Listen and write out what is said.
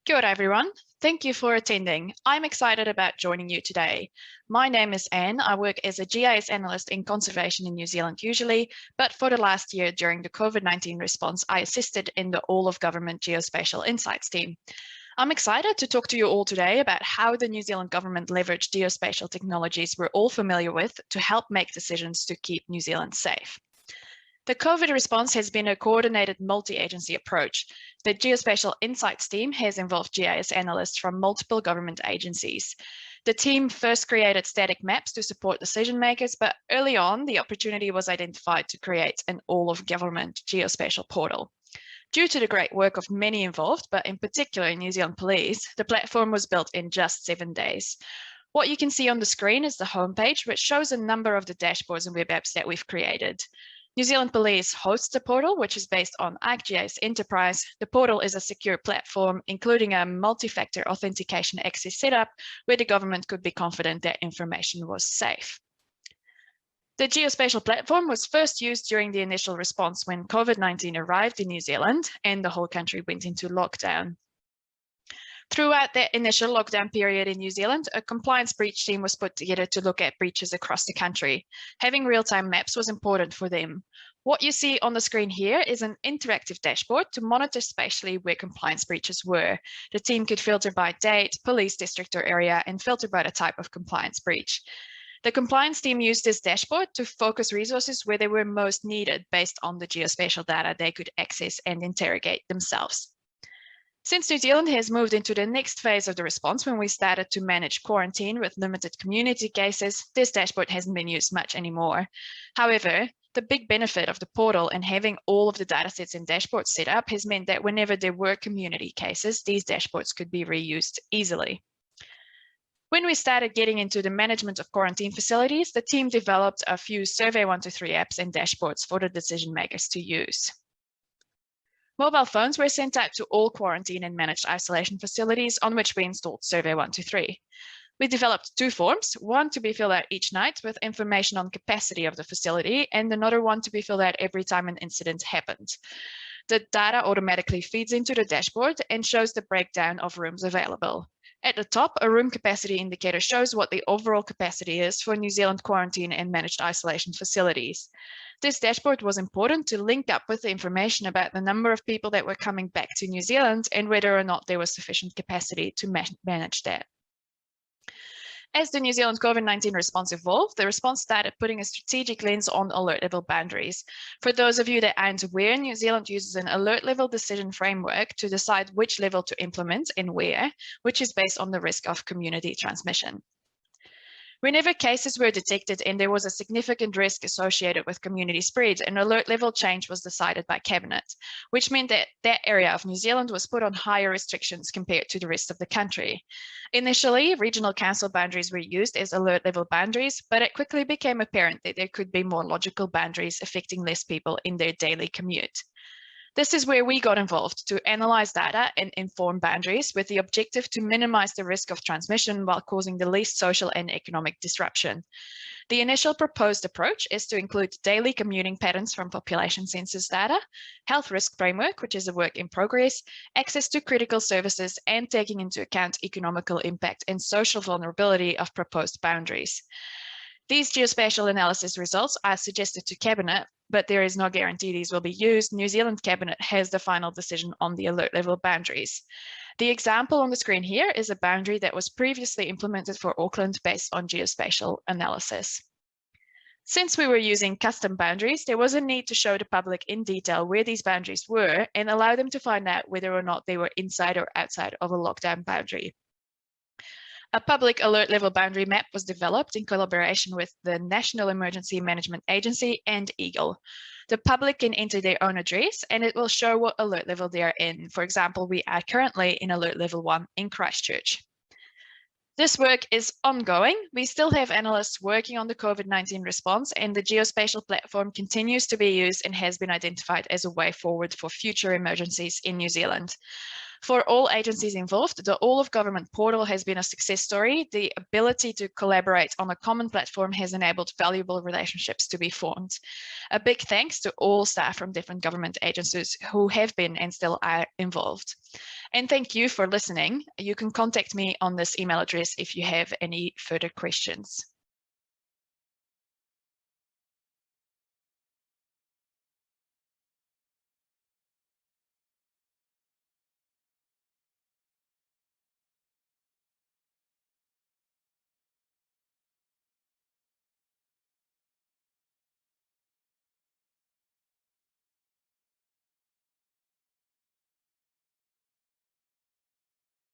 Kia ora everyone. Thank you for attending. I'm excited about joining you today. My name is Anne. I work as a GIS analyst in conservation in New Zealand usually, but for the last year during the COVID-19 response, I assisted in the all-of-government Geospatial Insights team. I'm excited to talk to you all today about how the New Zealand government leveraged geospatial technologies we're all familiar with to help make decisions to keep New Zealand safe. The COVID response has been a coordinated multi-agency approach. The Geospatial Insights team has involved GIS analysts from multiple government agencies. The team first created static maps to support decision makers, but early on, the opportunity was identified to create an all-of-government geospatial portal. Due to the great work of many involved, but in particular New Zealand Police, the platform was built in just 7 days. What you can see on the screen is the homepage, which shows a number of the dashboards and web apps that we've created. New Zealand Police hosts the portal, which is based on ArcGIS Enterprise. The portal is a secure platform, including a multi-factor authentication access setup, where the government could be confident that information was safe. The geospatial platform was first used during the initial response when COVID-19 arrived in New Zealand and the whole country went into lockdown. Throughout that initial lockdown period in New Zealand, a compliance breach team was put together to look at breaches across the country. Having real-time maps was important for them. What you see on the screen here is an interactive dashboard to monitor spatially where compliance breaches were. The team could filter by date, police district or area, and filter by the type of compliance breach. The compliance team used this dashboard to focus resources where they were most needed based on the geospatial data they could access and interrogate themselves. Since New Zealand has moved into the next phase of the response, when we started to manage quarantine with limited community cases, this dashboard hasn't been used much anymore. However, the big benefit of the portal and having all of the datasets and dashboards set up has meant that whenever there were community cases, these dashboards could be reused easily. When we started getting into the management of quarantine facilities, the team developed a few Survey 123 apps and dashboards for the decision makers to use. Mobile phones were sent out to all quarantine and managed isolation facilities on which we installed Survey 123. We developed 2 forms, one to be filled out each night with information on capacity of the facility, and another one to be filled out every time an incident happened. The data automatically feeds into the dashboard and shows the breakdown of rooms available. At the top, a room capacity indicator shows what the overall capacity is for New Zealand quarantine and managed isolation facilities. This dashboard was important to link up with the information about the number of people that were coming back to New Zealand and whether or not there was sufficient capacity to manage that. As the New Zealand COVID-19 response evolved, the response started putting a strategic lens on alert level boundaries. For those of you that aren't aware, New Zealand uses an alert level decision framework to decide which level to implement and where, which is based on the risk of community transmission. Whenever cases were detected and there was a significant risk associated with community spread, an alert level change was decided by Cabinet, which meant that that area of New Zealand was put on higher restrictions compared to the rest of the country. Initially, regional council boundaries were used as alert level boundaries, but it quickly became apparent that there could be more logical boundaries affecting less people in their daily commute. This is where we got involved to analyze data and inform boundaries with the objective to minimize the risk of transmission while causing the least social and economic disruption. The initial proposed approach is to include daily commuting patterns from population census data, health risk framework, which is a work in progress, access to critical services, and taking into account economical impact and social vulnerability of proposed boundaries. These geospatial analysis results are suggested to Cabinet, but there is no guarantee these will be used. New Zealand Cabinet has the final decision on the alert level boundaries. The example on the screen here is a boundary that was previously implemented for Auckland based on geospatial analysis. Since we were using custom boundaries, there was a need to show the public in detail where these boundaries were and allow them to find out whether or not they were inside or outside of a lockdown boundary. A public alert level boundary map was developed in collaboration with the National Emergency Management Agency and EAGLE. The public can enter their own address and it will show what alert level they are in. For example, we are currently in alert level 1 in Christchurch. This work is ongoing. We still have analysts working on the COVID-19 response, and the geospatial platform continues to be used and has been identified as a way forward for future emergencies in New Zealand. For all agencies involved, the All of Government portal has been a success story. The ability to collaborate on a common platform has enabled valuable relationships to be formed. A big thanks to all staff from different government agencies who have been and still are involved. And thank you for listening. You can contact me on this email address if you have any further questions.